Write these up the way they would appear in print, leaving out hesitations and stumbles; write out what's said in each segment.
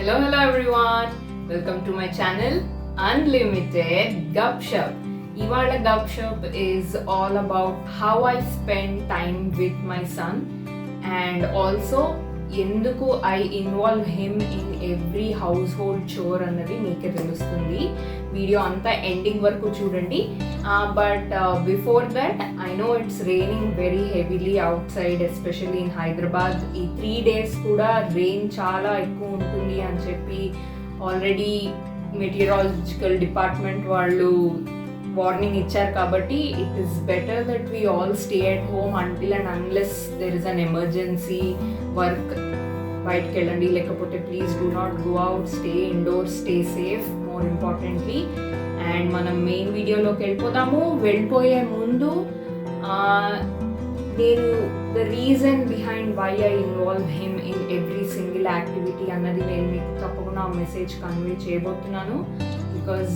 Hello everyone. Welcome to my channel Unlimited Gupshup. Iwala Gupshup is all about how I spend time with my son and also ఎందుకు I involve him in every household chore అన్నది మీకే తెలుస్తుంది. Video అంతా ending వరకు చూడండి. But before that I know it's raining very heavily out side, especially in Hyderabad. ఈ 3 days కూడా rain చాలా ఎక్కువ ఉంటుంది అని చెప్పి ఆల్రెడీ మెటీరియలాజికల్ డిపార్ట్మెంట్ వాళ్ళు వార్నింగ్ ఇచ్చారు. కాబట్టి it is better that we all stay at home until and unless there is an emergency work. బయటకు వెళ్ళండి, లేకపోతే please do not go out, stay indoors, stay safe more importantly. And మనం main వీడియోలోకి వెళ్ళిపోయే ముందు నేను the reason behind why I involve him in every single activity అన్నది నేను మీకు తప్పకుండా ఆ మెసేజ్ కన్వే చేయబోతున్నాను. Because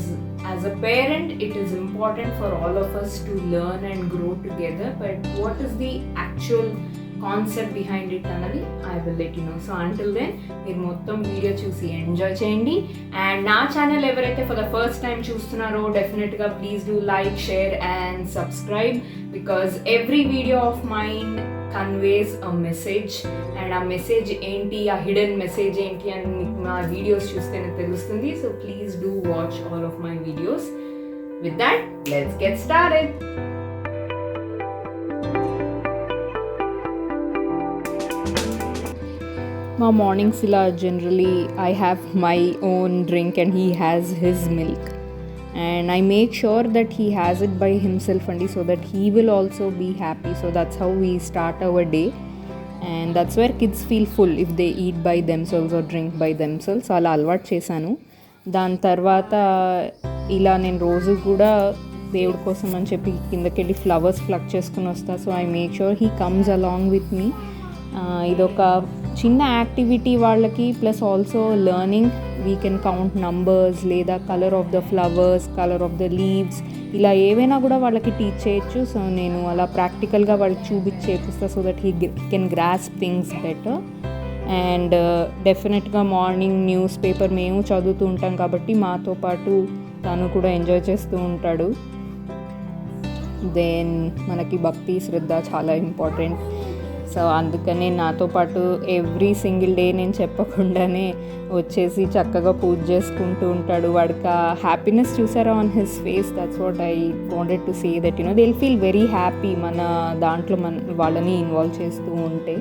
as a parent, it is important for all of us to learn and grow together. But what is the actual concept behind it anadi I will let you know. So until then, meer mottham video chusi enjoy cheyandi. And na channel evaraithe for the first time chustunnaro, definitely ga please do like, share and subscribe, because every video of mine conveys a message, and ఆ message ఏంటి, ఆ hidden message ఏంటి అని మీకు నా videos చూస్తేనే తెలుస్తుంది. So please do watch all of my videos. With that let's get started. మా మార్నింగ్స్ ఇలా generally I have my own drink and he has his milk, and I make sure that he has it by himself only, so that he will also be happy. So that's how we start our day, and that's where kids feel full if they eat by themselves or drink by themselves. అలా అలవాటు చేశాను. దాని తర్వాత ఇలా నేను రోజు కూడా దేవుడి కోసం అని చెప్పి కిందకెళ్ళి ఫ్లవర్స్ ప్లక్ చేసుకుని వస్తా. So I make sure he comes along with me. ఇదొక చిన్న యాక్టివిటీ వాళ్ళకి, plus also learning. We can count numbers, లేదా colour of the flowers, colour of the leaves, ఇలా ఏవైనా కూడా వాళ్ళకి టీచ్ చేయొచ్చు. సో నేను అలా ప్రాక్టికల్గా వాళ్ళకి చేపిస్తా, so that he can grasp things better. And డెఫినెట్గా మార్నింగ్ న్యూస్ పేపర్ మేము చదువుతూ ఉంటాం కాబట్టి మాతో పాటు తను కూడా ఎంజాయ్ చేస్తూ ఉంటాడు. దెన్ మనకి భక్తి, శ్రద్ధ చాలా ఇంపార్టెంట్. సో అందుకనే నాతో పాటు ఎవ్రీ సింగిల్ డే నేను చెప్పకుండానే వచ్చేసి చక్కగా పూజ చేసుకుంటూ ఉంటాడు. వాడికి ఆ హ్యాపీనెస్ చూసారా on his face. That's what I wanted to say, that they will feel very happy మన దాంట్లో వాళ్ళని ఇన్వాల్వ్ చేస్తూ ఉంటే.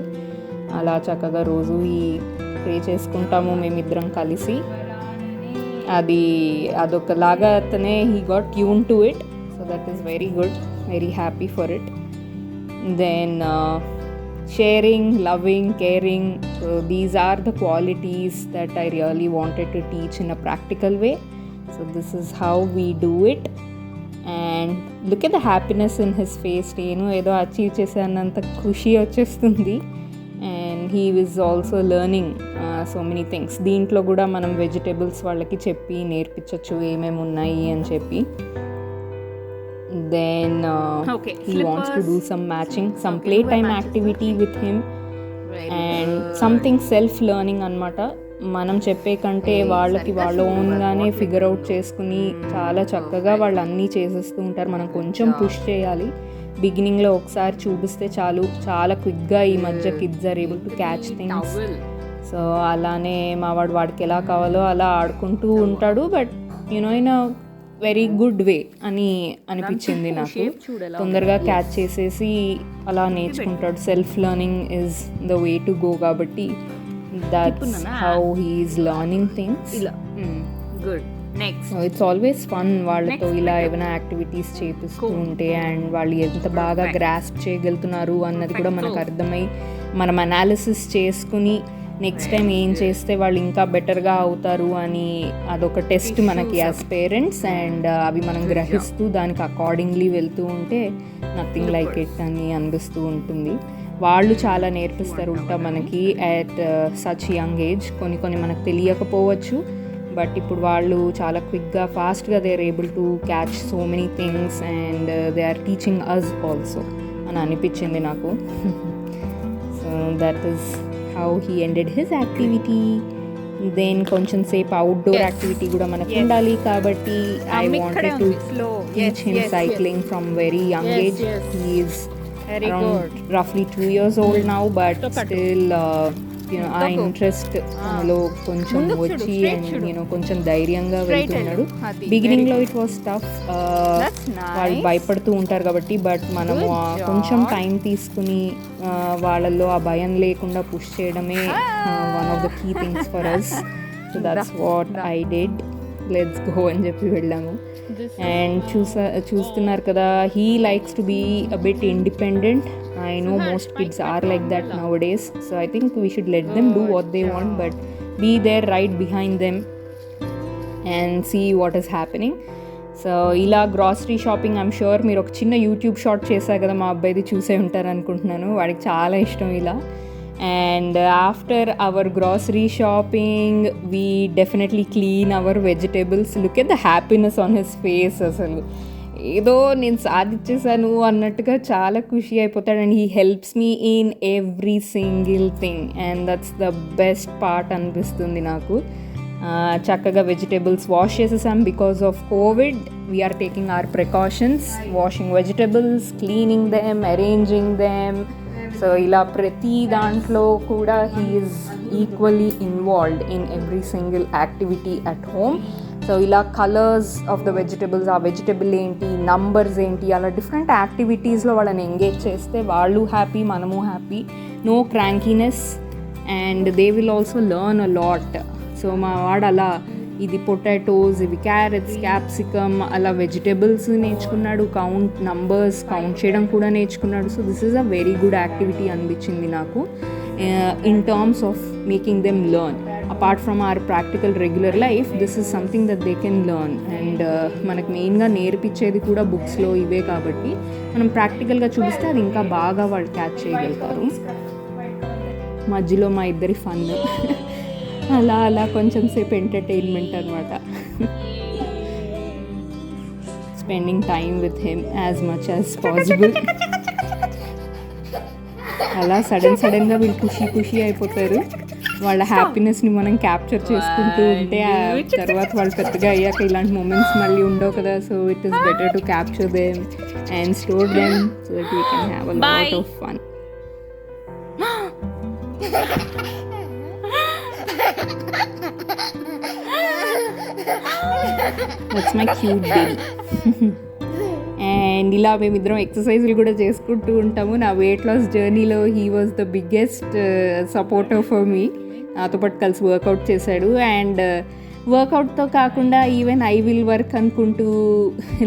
అలా చక్కగా రోజు ప్రే చేసుకుంటాము మేమిద్దరం కలిసి. అదొకలాగా అతనే he got tune to it. So that is very good, very happy for it. Then sharing, loving, caring, so these are the qualities that I really wanted to teach in a practical way. So this is how we do it, and look at the happiness in his face. నేను ఏదో achieve చేశానంత ఖుషి వచ్చేస్తుంది. And he is also learning so many things. దీంట్లో కూడా మనం vegetables వాళ్ళకి చెప్పి నేర్పించవచ్చు ఏమేమి ఉన్నాయి అని చెప్పి. Then he wants to do some matching, some playtime activity with him, and something self-learning అన్నమాట. మనం చెప్పే కంటే వాళ్ళకి వాళ్ళ ఓన్గానే ఫిగర్ అవుట్ చేసుకుని చాలా చక్కగా వాళ్ళు అన్నీ చేసేస్తూ ఉంటారు. మనం కొంచెం పుష్ చేయాలి. బిగినింగ్లో ఒకసారి చూపిస్తే చాలు, చాలా క్విక్గా ఈ మధ్య kids are able to catch things. So అలానే వాడికి ఎలా కావాలో అలా ఆడుకుంటూ ఉంటాడు. But in very good way అనిపించింది నాకు. తొందరగా క్యాచ్ చేసేసి అలా నేర్చుకుంటాడు. Self learning is the way to go. కాబట్టి that's how he is learning things. Good. Next it's always fun వాళ్ళతో ఇలా ఏమైనా యాక్టివిటీస్ చేపిస్తూ ఉంటే, అండ్ వాళ్ళు ఎంత బాగా గ్రాస్ప్ చేయగలుగుతున్నారు అన్నది కూడా మనకు అర్థమై మనం అనాలిసిస్ చేసుకుని నెక్స్ట్ టైం ఏం చేస్తే వాళ్ళు ఇంకా బెటర్గా అవుతారు అని అదొక టెస్ట్ మనకి యాజ్ పేరెంట్స్. అండ్ అవి మనం గ్రహిస్తూ దానికి అకార్డింగ్లీ వెళ్తూ ఉంటే నథింగ్ లైక్ ఇట్ అని అనిపిస్తూ ఉంటుంది. వాళ్ళు చాలా నేర్పిస్తారు ఉంటా మనకి అట్ సచ్ యంగ్ ఏజ్. కొన్ని మనకు తెలియకపోవచ్చు, బట్ ఇప్పుడు వాళ్ళు చాలా క్విక్గా ఫాస్ట్గా they are able to catch so many things, and they are teaching us also అని అనిపించింది నాకు. So that is how he ended his activity. Then కొంచెం సేపు అవుట్డోర్ యాక్టివిటీ కూడా మనకు ఉండాలి కాబట్టి I wanted to teach him cycling from very young age. He is around రఫ్లీ 2 years old now, but still ఆ ఇంట్రెస్ట్ అందులో కొంచెం వచ్చి అండ్ కొంచెం ధైర్యంగా వెళ్తున్నాడు. బిగినింగ్లో ఇట్ వాస్ టఫ్, వాళ్ళు భయపడుతూ ఉంటారు కాబట్టి, బట్ మనము కొంచెం టైం తీసుకుని వాళ్ళల్లో ఆ భయం లేకుండా పుష్ చేయడమే one of the key things for us. So that's what I did. Let's go అని చెప్పి వెళ్ళాము. అండ్ చూస్తున్నారు కదా, he likes to be a bit independent. I know most kids are like that nowadays, so I think we should let them do what they want, but be there right behind them and see what is happening. So ఇలా grocery shopping I'm sure మీరు ఒక చిన్న YouTube short చేశారు కదా, మా అబ్బాయిది చూసే ఉంటారు అనుకుంటున్నాను. వాడికి చాలా ఇష్టం ఇలా. And after our grocery shopping we definitely clean our vegetables. Look at the happiness on his face. అసలు ఏదో నేను సాధించేసాను అన్నట్టుగా చాలా ఖుషి అయిపోతాడు. And he helps me in every single thing, and that's the best part అనిపిస్తుంది నాకు. చక్కగా వెజిటేబుల్స్ వాష్ చేసేసాం. Because of Covid we are taking our precautions, washing vegetables, cleaning them, arranging them. So ఇలా ప్రతి దాంట్లో కూడా he is equally involved in every single activity at home. So ఇలా colours of the vegetables, ఆ vegetable ఏంటి, numbers ఏంటి, అలా different యాక్టివిటీస్లో వాళ్ళని ఎంగేజ్ చేస్తే వాళ్ళు హ్యాపీ, మనము happy. No crankiness and they will also learn a lot. So మా వాడు అలా ఇది పొటాటోస్, ఇవి క్యారెట్స్, క్యాప్సికమ్, అలా వెజిటబుల్స్ నేర్చుకున్నాడు. నంబర్స్ కౌంట్ చేయడం కూడా నేర్చుకున్నాడు. So this is a very good activity అనిపించింది నాకు in terms of making them learn. Apart from our practical regular life, this is something that they can learn. And మనకు మెయిన్గా నేర్పించేది కూడా బుక్స్లో ఇవే కాబట్టి మనం ప్రాక్టికల్గా చూపిస్తే అది ఇంకా బాగా వాళ్ళు క్యాచ్ చేయగలుగుతారు. మధ్యలో మా ఇద్దరి ఫన్ అలా అలా కొంచెం సేపు ఎంటర్టైన్మెంట్ అనమాట. Spending time with him as much as possible. అలా సడన్గా వీళ్ళు ఖుషి అయిపోతారు. వాళ్ళ హ్యాపీనెస్ని మనం క్యాప్చర్ చేసుకుంటూ ఉంటే తర్వాత వాళ్ళు పెద్దగా అయ్యాక ఇలాంటి మూమెంట్స్ మళ్ళీ ఉండవు కదా. So it is better to capture them and store them so that we can have a lot of fun. That's my cute baby. And ఇలా మేమిద్దరం ఎక్సర్సైజ్లు కూడా చేసుకుంటూ ఉంటాము. నా వెయిట్ లాస్ జర్నీలో he was the biggest supporter for me. నాతో పాటు కలిసి వర్కౌట్ చేశాడు. అండ్ వర్కౌట్తో కాకుండా ఈవెన్ ఐ విల్ వర్క్ అనుకుంటూ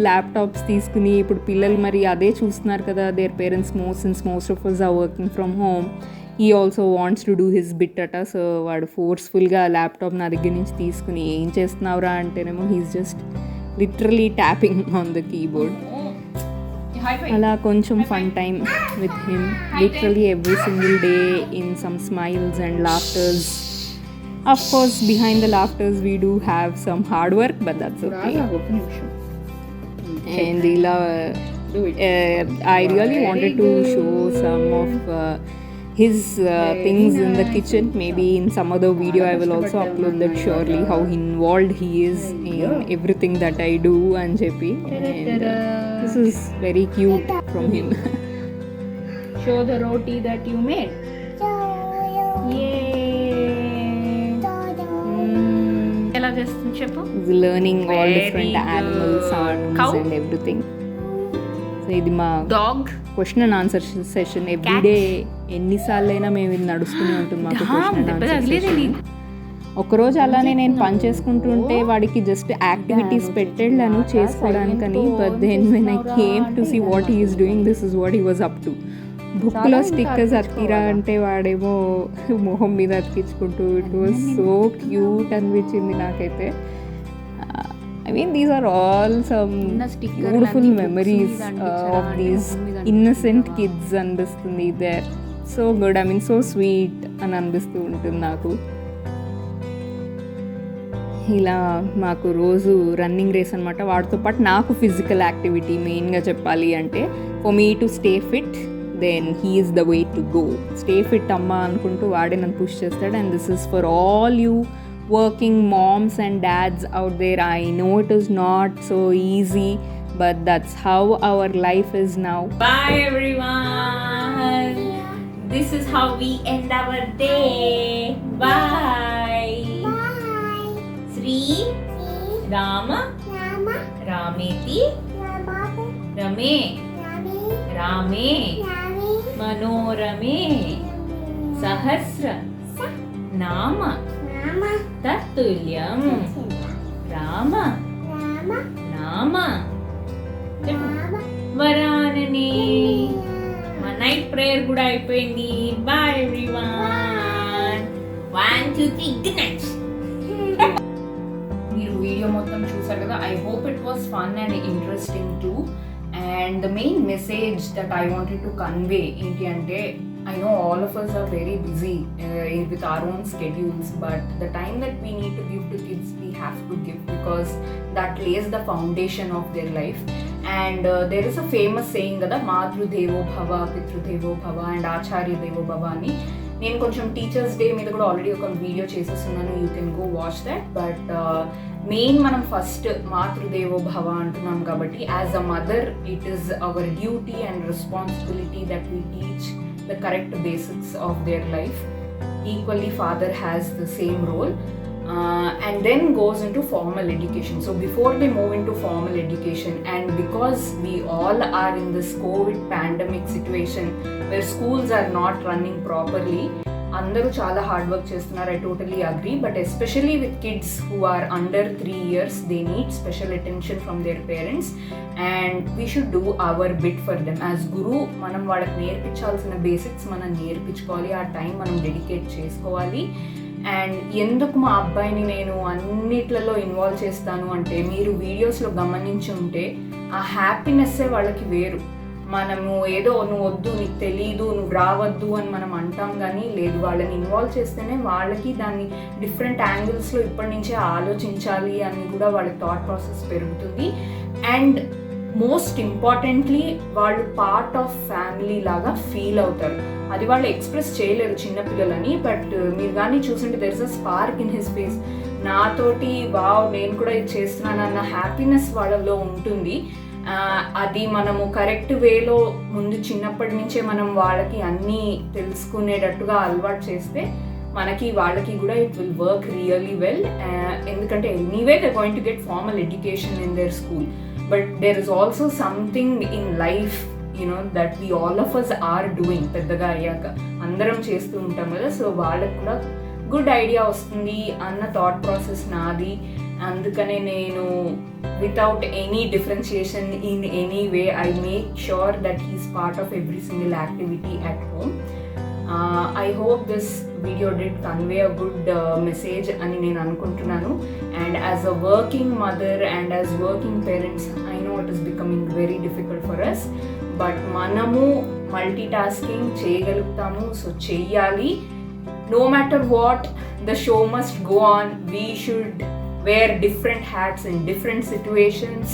ల్యాప్టాప్స్ తీసుకుని, ఇప్పుడు పిల్లలు మరి అదే చూస్తున్నారు కదా, their parents most of us are working from home. He also wants to do his bit అట. సో వాడు ఫోర్స్ఫుల్గా ల్యాప్టాప్ నా దగ్గర నుంచి తీసుకుని ఏం చేస్తున్నావురా అంటేనేమో he's just literally tapping on the keyboard. అలా కొంచెం fun time with him literally every single day in some smiles and laughters. Of course, behind the laughters we do have some hard work, but that's okay. And I really wanted to show some of his things in the kitchen. Maybe in some other video I will also upload that surely, how involved he is in everything that I do and JP. And this is very cute from him. Show the roti that you made. Yay! Learning all different animal sounds and everything. So ఇది మా dog question and answer session. Everyday ఎన్నిసార్లైనా మేము ఇది నడుస్తూనే ఉంటుంది మాకు question and answer session. ఒకరోజు అలానే నేను పని చేసుకుంటూ ఉంటే వాడికి జస్ట్ యాక్టివిటీస్ పెట్టాను చేసుకోవడానికని. But then when I came to see what he is doing, this is what he was up to. బుక్లో స్టిక్కర్స్ అతికిరా అంటే వాడేమో మొహం మీద అతికించుకుంటూ, ఇట్ వాజ్ సో క్యూట్ అనిపించింది నాకైతే. I mean, these are all some beautiful memories of these innocent kids అనిపిస్తుంది. They're so good, I mean so sweet అని అనిపిస్తూ ఉంటుంది నాకు. ఇలా మాకు రోజు రన్నింగ్ రేస్ అనమాట. వాటితో పాటు నాకు ఫిజికల్ యాక్టివిటీ మెయిన్గా చెప్పాలి అంటే, for me to stay fit then he is the way to go. Stay fit అమ్మ అనుకుంటూ వాడే నన్ను పుష్ చేస్తాడు. And this is for all you working moms and dads out there. I know it is not so easy, but that's how our life is now. Bye everyone. This is how we end our day. Bye. Bye. Sri Rama Rameti Rame Rame Manorame Sahasra Nama Tatulyam Rama Nama Varanani. మా night prayer కూడా అయిపోయింది. Bye everyone. 1 2 3 good night. మీరు video మొత్తం చూసారు కదా. I hope it was fun and interesting too. And the main message that I wanted to convey ఏంటి అంటే, I know all of us are very busy with our own schedules, but the time that we need to give to kids, we have to give, because that lays the foundation of their life. And there is a famous saying kada, Matru Devo Bhava, Pitru Devo Bhava and Acharya Devo Bhava ani. నేను కొంచెం teachers day మీద కూడా already ఒక video చేసేస్తున్నాను, you can go watch that. But main మనం first మాతృదేవో భవ అంటున్నాం కాబట్టి, as a mother it is our duty and responsibility that we teach the correct basics of their life. Equally, father has the same role, and then goes into formal education. So before they move into formal education, and because we all are in this COVID pandemic situation where schools are not running properly, అందరూ చాలా hard work చేస్తున్నారు. I totally agree. But especially with kids who are under 3 years, they need special attention from their parents, and we should do our bit for them. As గురు మనం వాళ్ళకి నేర్పించాల్సిన basics మనం నేర్పించుకోవాలి, ఆ time మనం dedicate చేసుకోవాలి. And ఎందుకు మా అబ్బాయిని నేను అన్నిట్లలో ఇన్వాల్వ్ చేస్తాను అంటే, మీరు వీడియోస్లో గమనించి ఉంటే ఆ హ్యాపీనెస్సే వాళ్ళకి వేరు. మనము ఏదో నువ్వు వద్దు, నీకు తెలీదు, నువ్వు రావద్దు అని మనం అంటాం, కానీ లేదు, వాళ్ళని ఇన్వాల్వ్ చేస్తేనే వాళ్ళకి దాన్ని డిఫరెంట్ యాంగిల్స్లో ఇప్పటి నుంచే ఆలోచించాలి అని కూడా వాళ్ళ థాట్ ప్రాసెస్ పెరుగుతుంది. అండ్ మోస్ట్ ఇంపార్టెంట్లీ వాళ్ళు పార్ట్ ఆఫ్ ఫ్యామిలీ లాగా ఫీల్ అవుతారు. అది వాళ్ళు ఎక్స్ప్రెస్ చేయలేరు చిన్నపిల్లలని, బట్ మీరు కానీ చూస్తుంటే there is a spark in his face. నాతోటి వావ్ నేను కూడా ఇది చేస్తున్నాను అన్న హ్యాపీనెస్ వాళ్ళలో ఉంటుంది. అది మనము కరెక్ట్ వేలో ముందు చిన్నప్పటి నుంచే మనం వాళ్ళకి అన్నీ తెలుసుకునేటట్టుగా అలవాటు చేస్తే మనకి వాళ్ళకి కూడా it will work really well. ఎందుకంటే anyway they going to get formal education in their school, but there is also something in life that we all of us are doing. పెద్దగా అయ్యాక అందరం చేస్తూ ఉంటాం కదా, సో వాళ్ళకి కూడా గుడ్ ఐడియా వస్తుంది అన్న థాట్ ప్రాసెస్ నాది. అందుకనే నేను without any differentiation in any way, I make sure that he's part of every single activity at home. I hope this video did convey a good message ani nenu anukuntunnanu. And as a working mother and as working parents, I know it is becoming very difficult for us, but manamu multitasking cheyagalugtamu, so cheyali. No matter what, the show must go on. We should wear different hats in different situations.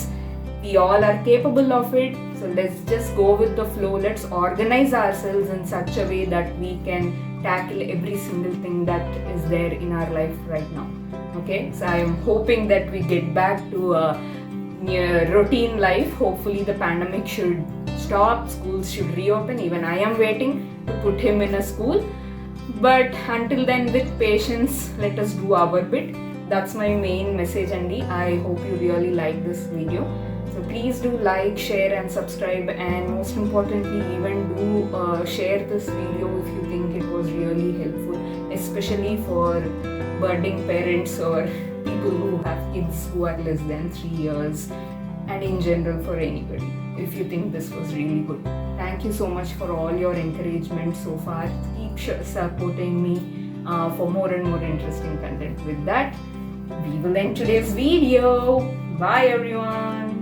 We all are capable of it, so let's just go with the flow. Let's organize ourselves in such a way that we can tackle every single thing that is there in our life right now. Okay, so I am hoping that we get back to a routine life. Hopefully the pandemic should stop, schools should reopen. Even I am waiting to put him in a school, but until then, with patience, let us do our bit. That's my main message, Andy. I hope you really like this video. So please do like, share and subscribe, and most importantly, even do share this video if you think it was really helpful, especially for budding parents or people who have kids who are less than 3 years, and in general for anybody. If you think this was really good, thank you so much for all your encouragement so far. Keep supporting me for more and more interesting content. With that, we will end today's video. Bye everyone.